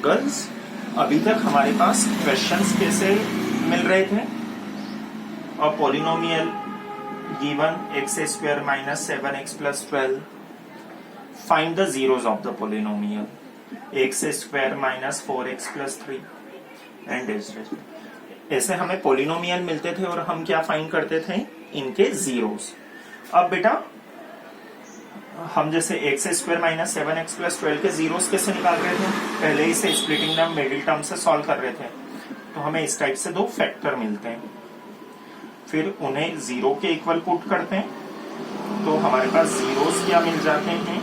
Girls, अभी तक हमारे पास क्वेश्चंस कैसे मिल रहे थे? और polynomial given x square minus 7x plus 12, find the zeros of the polynomial x square minus 4x plus 3 and ऐसे हमें पोलिनोमियल मिलते थे और हम क्या फाइंड करते थे? इनके जीरोज। अब बेटा हम जैसे x square minus 7x plus 12 के जीरोस कैसे निकाल रहे थे? पहले ही से स्प्लिटिंग टर्म मिडिल टर्म से सॉल्व कर रहे थे, तो हमें इस टाइप से दो फैक्टर मिलते हैं, फिर उन्हें जीरो के इक्वल पुट करते हैं, तो हमारे पास जीरोस क्या मिल जाते हैं?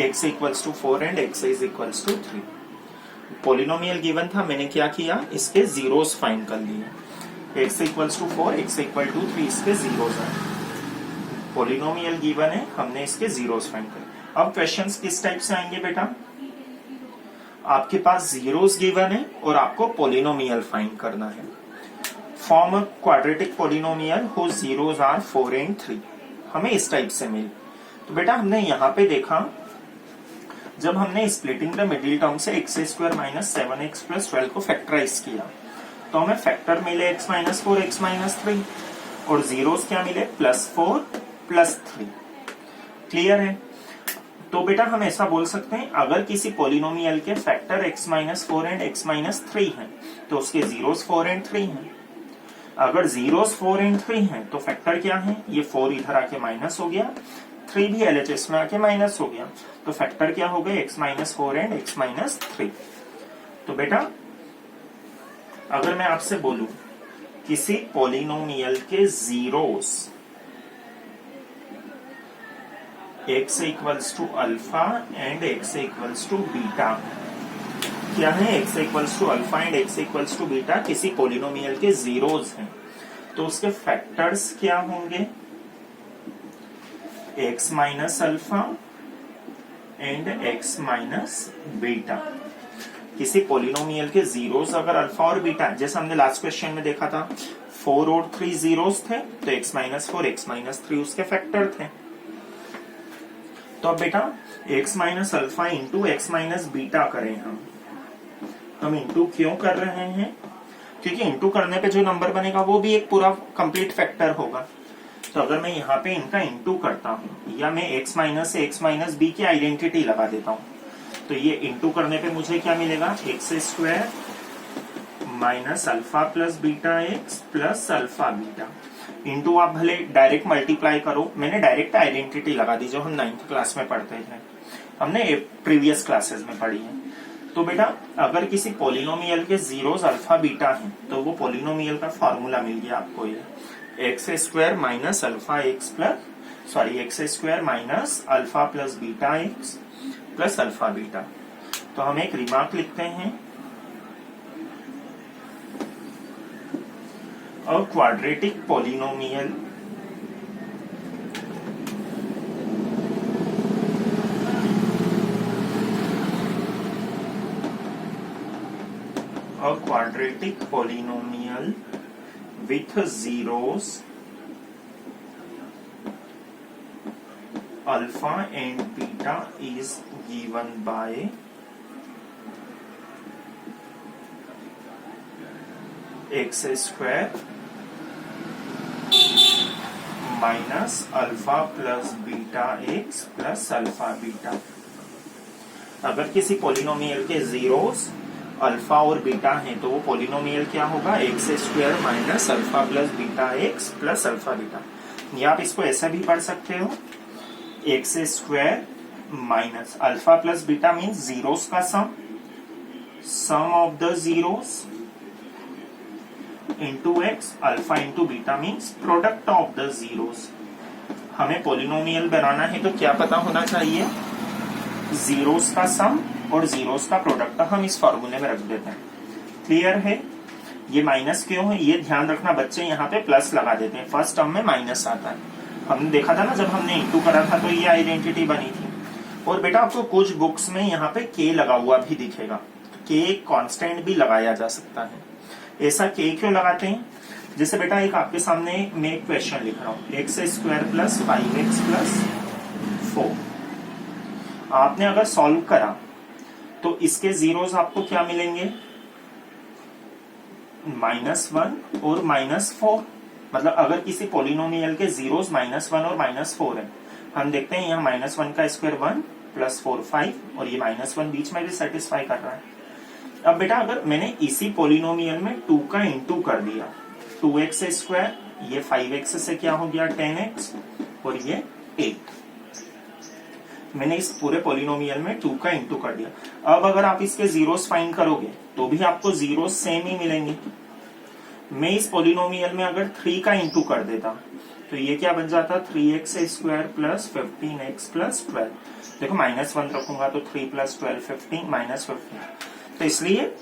x equals to 4 and x is equals to 3। Polynomial given था, मैंने क्या किया? इसके जीरोस फाइंड कर लिए। x equals to 4, x equal to 3 इसके जीरोस है। पोलिनोमियल गिवन है, हमने इसके जीरोस फाइंड कर। अब क्वेश्चंस किस टाइप से आएंगे बेटा? आपके पास जीरोस गिवन है और आपको पोलिनोमियल फाइंड करना है। Form a quadratic polynomial whose zeros are 4 and 3। हमें इस टाइप से मिले। तो बेटा हमने यहाँ पे देखा, जब हमने स्प्लिटिंग द मिडिल टर्म से x square minus 7x plus 12 को फैक्टराइज किया, तो हमें फैक्टर मिले x माइनस 4, x माइनस 3, और जीरोस क्या मिले? Plus 4 plus 3। क्लियर है? तो बेटा हम ऐसा बोल सकते हैं, अगर किसी पोलिनोमियल के factor x minus 4 and x minus 3 है, तो उसके जीरोस 4 एंड 3 हैं। अगर जीरोस 4 एंड 3 हैं, तो फैक्टर क्या है? ये 4 इधर आके माइनस हो गया, 3 भी LHS में आके माइनस हो गया, तो फैक्टर क्या हो गए? x minus 4 and x minus 3। तो बेटा अगर मैं आपसे बोलूं किसी पोलिनोमियल के zeros x equals to alpha and x equals to beta, क्या है? x equals to alpha and x equals to beta किसी पोलिनोमियल के जीरोस हैं, तो उसके फैक्टर्स क्या होंगे? x minus alpha and x minus beta. किसी पोलिनोमियल के जीरोस अगर अल्फा और बीटा, जैसे हमने लास्ट क्वेश्चन में देखा था 4 और 3 जीरोस थे, तो x माइनस 4, x माइनस 3 उसके फैक्टर थे। तो अब बेटा x minus alpha into x minus beta करें हम इंटू क्यों कर रहे हैं? क्योंकि इंटू करने पे जो नंबर बनेगा वो भी एक पूरा कंप्लीट फैक्टर होगा। तो अगर मैं यहाँ पे इनका इंटू करता हूँ, या मैं x माइनस से x माइनस बी की आइडेंटिटी लगा देता हूँ, तो ये इंटू करने पे मुझे क्या मिलेगा? X square minus alpha plus beta x plus alpha beta. Into आप भले डायरेक्ट मल्टीप्लाई करो, मैंने डायरेक्ट आइडेंटिटी लगा दी जो हम 9th क्लास में पढ़ते थे, हमने प्रीवियस क्लासेस में पढ़ी है। तो बेटा अगर किसी पोलिनोमियल के जीरोस अल्फा बीटा हैं, तो वो पोलिनोमियल का फॉर्मूला मिल गया आपको, ये x square minus alpha x plus x square minus alpha plus beta x plus alpha beta. तो हम एक रिमार्क लिखते हैं, a quadratic polynomial with zeros alpha and beta is given by x square minus alpha plus beta x plus alpha beta. अगर किसी polynomial के zeros alpha और beta हैं, तो वो पोलिनोमियल क्या होगा? X square minus alpha plus beta x plus alpha beta. या आप इसको ऐसा भी पढ़ सकते हो, x square minus alpha plus beta means zeros का sum of the zeros into x, alpha into beta means product of the zeros. हमें पोलिनोमियल बनाना है तो क्या पता होना चाहिए? जीरोस का सम और जीरोस का प्रोडक्ट हम इस फॉर्मूले में रख देते हैं। क्लियर है? ये माइनस क्यों है ये ध्यान रखना, बच्चे यहाँ पे प्लस लगा देते हैं, फर्स्ट टर्म में माइनस आता है। हमने देखा था ना जब हमने इंटू करा था, तो ये आइडेंटिटी बनी थी। और बेटा आपको कुछ बुक्स में यहाँ पे के लगा हुआ भी दिखेगा, के कांस्टेंट भी लगाया जा सकता है। ऐसा के क्यों लगाते हैं? जैसे बेटा एक आपके सामने मैं एक क्वेश्चन लिख रहा हूं, x square plus 5x plus 4। आपने अगर सॉल्व करा तो इसके जीरोस आपको क्या मिलेंगे, -1 और -4। मतलब अगर किसी पोलिनोमियल के जीरोस -1 और -4 है, हम देखते हैं यहाँ -1 का स्क्वायर 1 +4 5 और ये -1 बीच में भी सेटिस्फाई कर रहा है। अब बेटा अगर मैंने इसी पोलिनोमियल में 2 का इंटू कर दिया, 2x स्क्वायर, ये 5x से क्या हो गया 10x और ये 8। मैंने इस पूरे पोलिनोमियल में 2 का इंटू कर दिया। अब अगर आप इसके जीरोस फाइंड करोगे तो भी आपको जीरोस सेम ही मिलेंगे। मैं इस पोलिनोमियल में अगर 3 का इंटू कर देता तो ये क्या बन जाता, 3x square plus 15x plus 12। देखो -1 रखूंगा तो 3 + 12 15 -15। तो इसलिए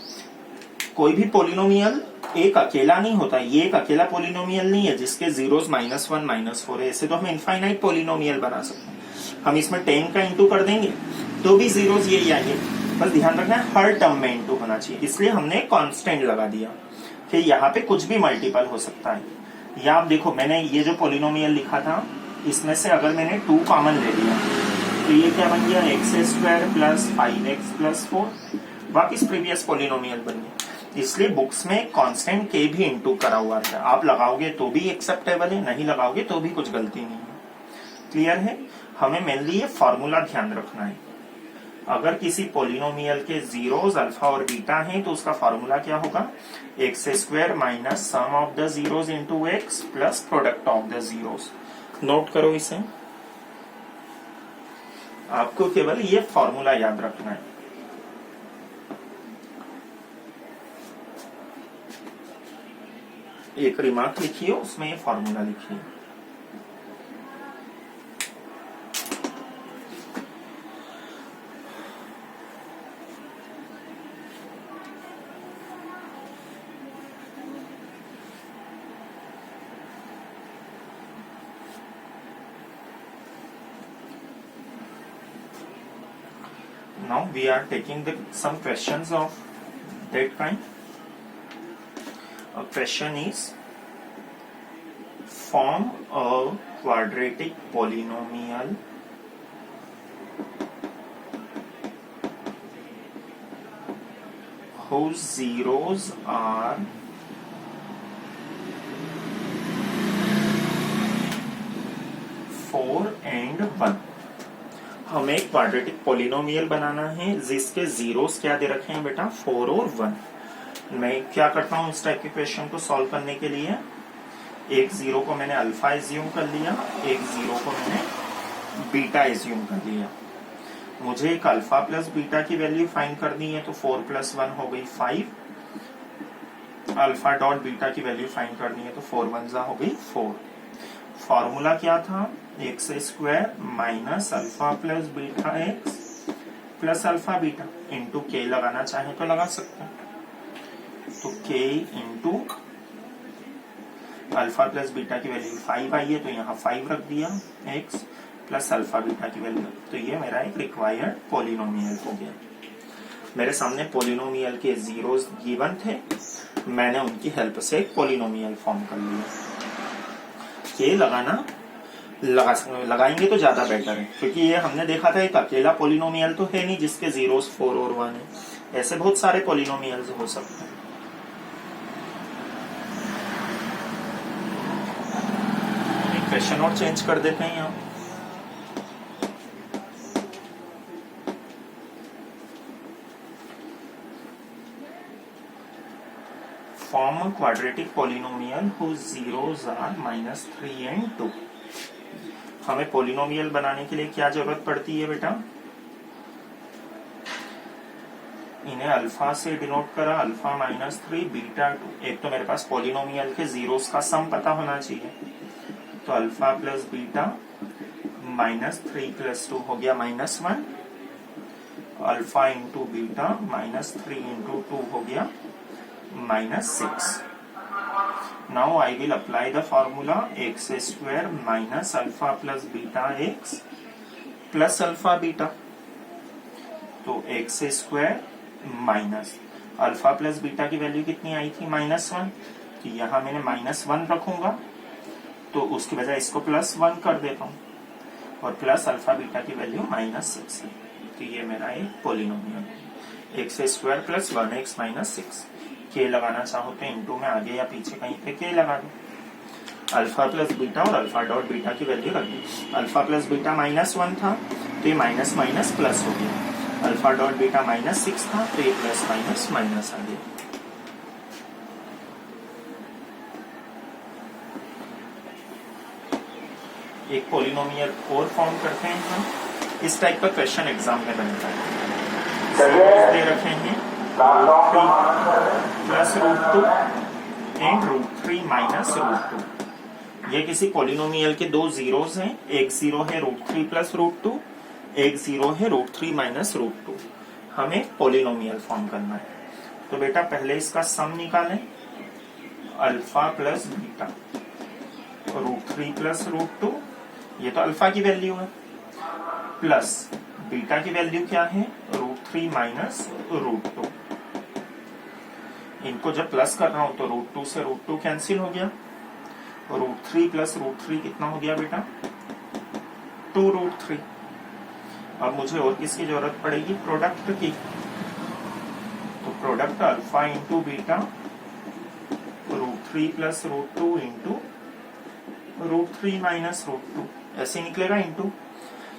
कोई भी पोलिनोमियल एक अकेला नहीं होता, ये एक अकेला पोलिनोमियल नहीं है जिसके जीरोस -1 -4 है। ऐसे तो हम इनफाइनाइट पोलिनोमियल बना सकते हैं। हम इसमें 10 का इंटू कर देंगे तो भी जीरोस यही आएंगे। बस ध्यान रखना है हर टर्म में इंटू होना चाहिए, इसलिए हमने कांस्टेंट लगा दिया। फिर यहाँ पे कुछ भी मल्टीपल हो सकता है। या आप देखो मैंने ये जो पोलिनोमियल लिखा था इसमें से अगर मैंने 2 कॉमन ले लिया तो ये क्या बन गया, x² प्लस 5x प्लस 4, वापिस प्रीवियस पोलिनोमियल बन गया। इसलिए बुक्स में कांस्टेंट के भी इंटू करा हुआ था, आप लगाओगे तो भी एक्सेप्टेबल है, नहीं लगाओगे तो भी कुछ गलती नहीं है। क्लियर है। हमें मेनली ये फॉर्मूला ध्यान रखना है। अगर किसी पोलिनोमियल के जीरोस अल्फा और बीटा हैं तो उसका फॉर्मूला क्या होगा, x² minus sum of the zeros into x plus product of the zeros. Note करो इसे, आपको केवल ये फॉर्मूला याद रखना है। एक रिमार्क लिखिए, उसमें ये फॉर्मूला लिखिए। Now we are taking some questions of that kind. A question is, form a quadratic polynomial whose zeros are 4 and 1। हमें एक क्वाड्रेटिक पोलिनोमियल बनाना है जिसके जीरोस क्या दे रखे हैं बेटा, 4 और 1। मैं क्या करता हूं इस टाइप के क्वेश्चन को सॉल्व करने के लिए, एक जीरो को मैंने अल्फा एज्यूम कर लिया, एक जीरो को मैंने बीटा एज्यूम कर लिया। मुझे एक अल्फा प्लस बीटा की वैल्यू फाइंड करनी है तो 4 + 1 हो गई 5। अल्फा डॉट बीटा की वैल्यू फाइंड करनी है तो 4 × 1 हो गई 4। फॉर्मूला क्या था, x² minus alpha plus beta x plus alpha beta into के, लगाना चाहे तो लगा सकते हैं। तो k into alpha plus beta की वैल्यू 5 आई है तो यहाँ 5 रख दिया, x प्लस अल्फा बीटा की वैल्यू। तो ये मेरा एक रिक्वायर्ड पोलिनोमियल हो गया। मेरे सामने पोलिनोमियल के जीरोस गिवन थे, मैंने उनकी हेल्प से एक पोलिनोमियल फॉर्म कर लिया। के लगाएंगे तो ज्यादा बेटर है, क्योंकि ये हमने देखा था एक अकेला पोलिनोमियल तो है नहीं जिसके जीरोस 4 और 1 है। ऐसे बहुत सारे पोलिनोमियल्स हो सकते हैं। क्वेश्चन और चेंज कर देते हैं यहाँ। Form a quadratic polynomial whose zeros are -3 and 2। हमें पोलिनोमियल बनाने के लिए क्या जरूरत पड़ती है बेटा, इन्हें अल्फा से डिनोट करा, अल्फा -3 बीटा 2। एक तो मेरे पास पोलिनोमियल के जीरोस का सम पता होना चाहिए, तो अल्फा प्लस बीटा -3 + 2 हो गया -1, अल्फा इंटू बीटा -3 × 2 हो गया -6। Now I will apply the formula x² minus alpha plus beta x plus alpha beta। तो x² minus alpha plus beta की वैल्यू कितनी आई थी, -1। तो यहाँ मैंने -1 रखूंगा तो उसकी बजाय इसको +1 कर देता हूँ, और प्लस अल्फा बीटा की वैल्यू -6 है। तो ये मेरा एक पोलिनोमियल है। X square plus 1x minus 6। के लगाना चाहो तो इनटू में आगे या पीछे कहीं पे के लगा दो। अल्फा प्लस बीटा और अल्फा डॉट बीटा की वैल्यू रख दो। अल्फा प्लस बीटा -1 था तो ये माइनस माइनस प्लस हो गया। अल्फा डॉट बीटा -6 था तो ये प्लस माइनस माइनस आ गया। एक पॉलिनोमियल और फॉर्म करते हैं हम। इस टाइप का क्वेश्चन एग्जाम में बनता है। दे रखे हैं √3 + √2 एंड √3 माइनस √2। ये किसी पॉलिनोमियल के दो जीरोस हैं। एक जीरो है √3 + √2, एक जीरो है √3 माइनस √2। हमें पॉलिनोमियल फॉर्म करना है। तो बेटा पहले इसका सम निकालें। अल्फा प्लस बीटा √3 + √2, ये तो अल्फा की वैल्यू है, प्लस बीटा की वैल्यू क्या है √3 माइनस √2। इनको जब प्लस कर रहा हूं तो √2 से √2 कैंसिल हो गया। √3 + √3 कितना हो गया बेटा 2√3। अब मुझे और किसकी जरूरत पड़ेगी प्रोडक्ट की। तो product alpha into beta √3 + √2 into √3 minus √2 ऐसे निकलेगा इंटू।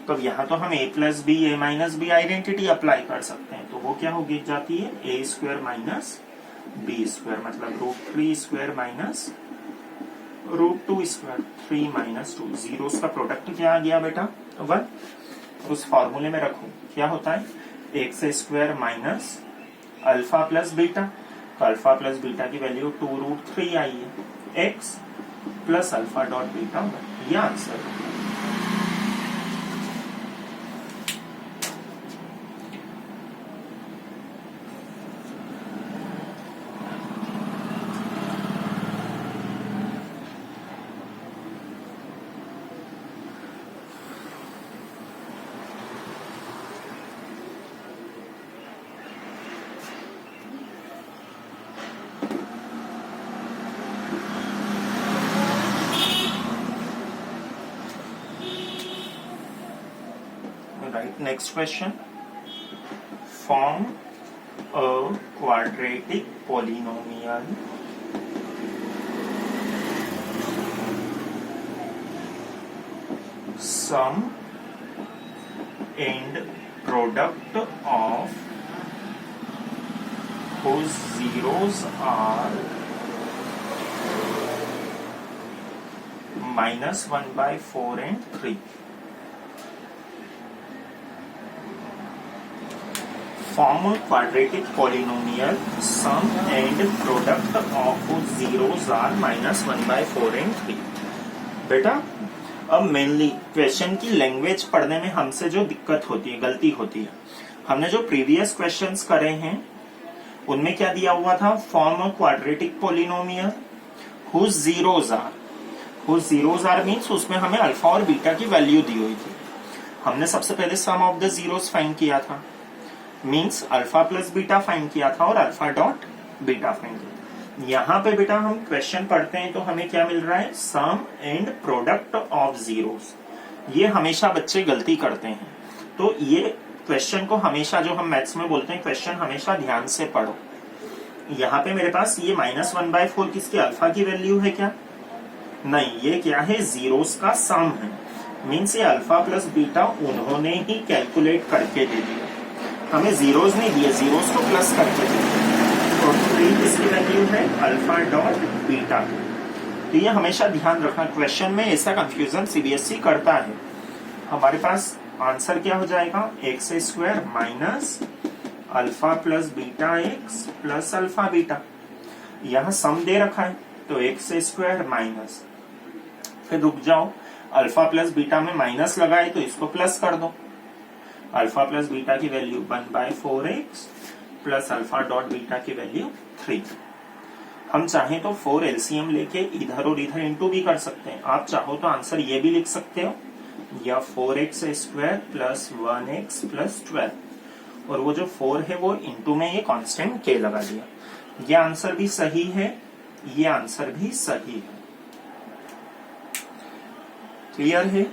तो यहाँ तो हम a + b a - b identity apply कर सकते हैं। तो वो क्या होगी जाती है a² माइनस b², मतलब √3² माइनस √2²। 3 माइनस 2, जीरोस का प्रोडक्ट क्या आ गया बेटा 1। उस फॉर्मूले में रखो क्या होता है x² minus alpha plus beta. तो अल्फा प्लस बीटा की वैल्यू 2√3 आई है। x plus alpha dot beta, ये आंसर है। Next question. Form a quadratic polynomial sum and product of whose zeros are -1/4 and 3. Form a quadratic polynomial sum and product of whose zeros are -1/4 and 3। बेटा अब mainly question की language पढ़ने में हमसे जो दिक्कत होती है, गलती होती है, हमने जो प्रीवियस क्वेश्चंस करे हैं उनमें क्या दिया हुआ था form a quadratic polynomial whose zeros are. Whose zeros are means उसमें हमें अल्फा और बीटा की वैल्यू दी हुई थी। हमने सबसे पहले सम ऑफ द जीरोस फाइंड किया था, means alpha plus beta find किया था और अल्फा डॉट बीटा फाइंड किया था। यहाँ पे बेटा हम क्वेश्चन पढ़ते हैं तो हमें क्या मिल रहा है सम एंड प्रोडक्ट ऑफ जीरोस। ये हमेशा बच्चे गलती करते हैं, तो ये क्वेश्चन को हमेशा जो हम मैथ्स में बोलते हैं क्वेश्चन हमेशा ध्यान से पढ़ो। यहाँ पे मेरे पास ये -1/4 किसकी अल्फा की वैल्यू है क्या, नहीं, ये क्या है जीरोस का सम है, मींस ये अल्फा प्लस बीटा उन्होंने ही कैलकुलेट करके दे दिया, हमें जीरोस नहीं दिए, जीरोस को प्लस करके दे दिया। तो 3 किसकी वैल्यू है अल्फा डॉट बीटा। तो ये हमेशा ध्यान रखना, क्वेश्चन में ऐसा कंफ्यूजन सीबीएसई करता है। हमारे पास आंसर क्या हो जाएगा x² minus alpha plus beta x plus alpha beta. यहाँ सम दे रखा है तो x² माइनस, फिर रुक जाओ, अल्फा प्लस बीटा में माइनस लगाए तो इसको प्लस कर दो। अल्फा प्लस बीटा की value 1/4x plus alpha dot beta की वैल्यू 3। हम चाहें तो 4 एलसीएम लेके इधर और इधर इंटू भी कर सकते हैं। आप चाहो तो आंसर ये भी लिख सकते हो, या 4x² प्लस 1x प्लस 12, और वो जो 4 है वो इंटू में ये कांस्टेंट k लगा दिया। ये आंसर भी सही है, ये आंसर भी सही है। क्लियर है।